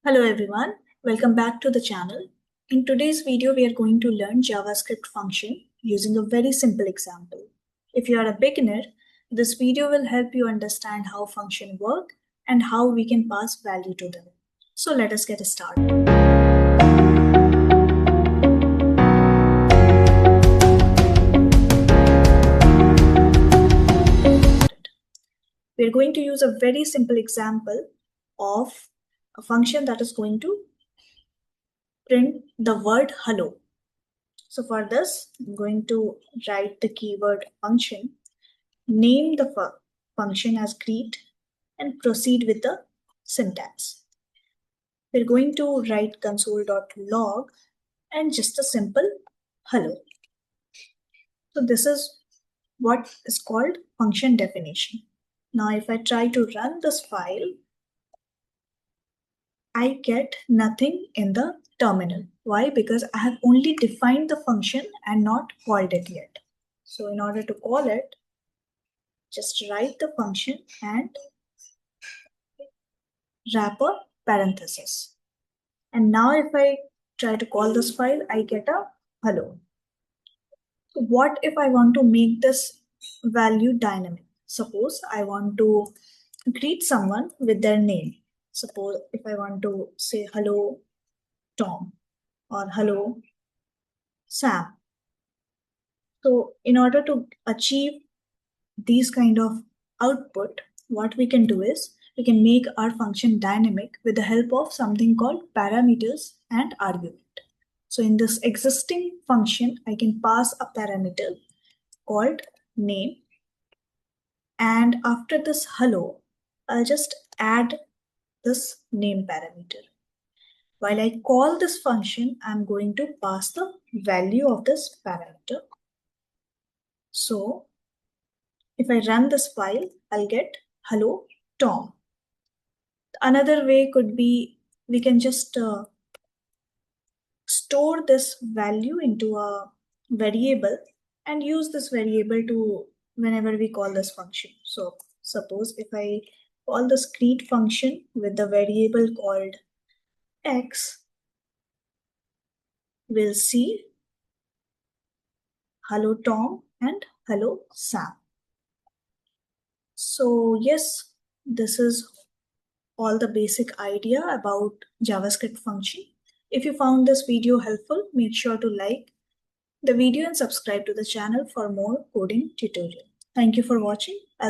Hello everyone, welcome back to the channel. In today's video, we are going to learn JavaScript function using a very simple example. If you are a beginner, this video will help you understand how function work and how we can pass value to them. So let us get started. We're going to use a very simple example of a function that is going to print the word hello. So for this, I'm going to write the keyword function, name the function as greet, and proceed with the syntax. We're going to write console.log and just a simple hello. So this is what is called function definition. Now if I try to run this file, I get nothing in the terminal. Why? Because I have only defined the function and not called it yet. So in order to call it, just write the function and wrap a parenthesis. And now if I try to call this file, I get a hello. So what if I want to make this value dynamic? Suppose I want to greet someone with their name. Suppose if I want to say hello Tom or hello Sam. So in order to achieve these kind of output, what we can do is we can make our function dynamic with the help of something called parameters and argument. So in this existing function, I can pass a parameter called name. And after this hello, I'll just add this name parameter. While I call this function, I'm going to pass the value of this parameter. So if I run this file, I'll get hello Tom. Another way could be we can just store this value into a variable and use this variable to whenever we call this function. So suppose if I call this greet function with the variable called x, we'll see hello Tom and hello Sam. So yes, this is all the basic idea about JavaScript function. If you found this video helpful, make sure to like the video and subscribe to the channel for more coding tutorial. Thank you for watching.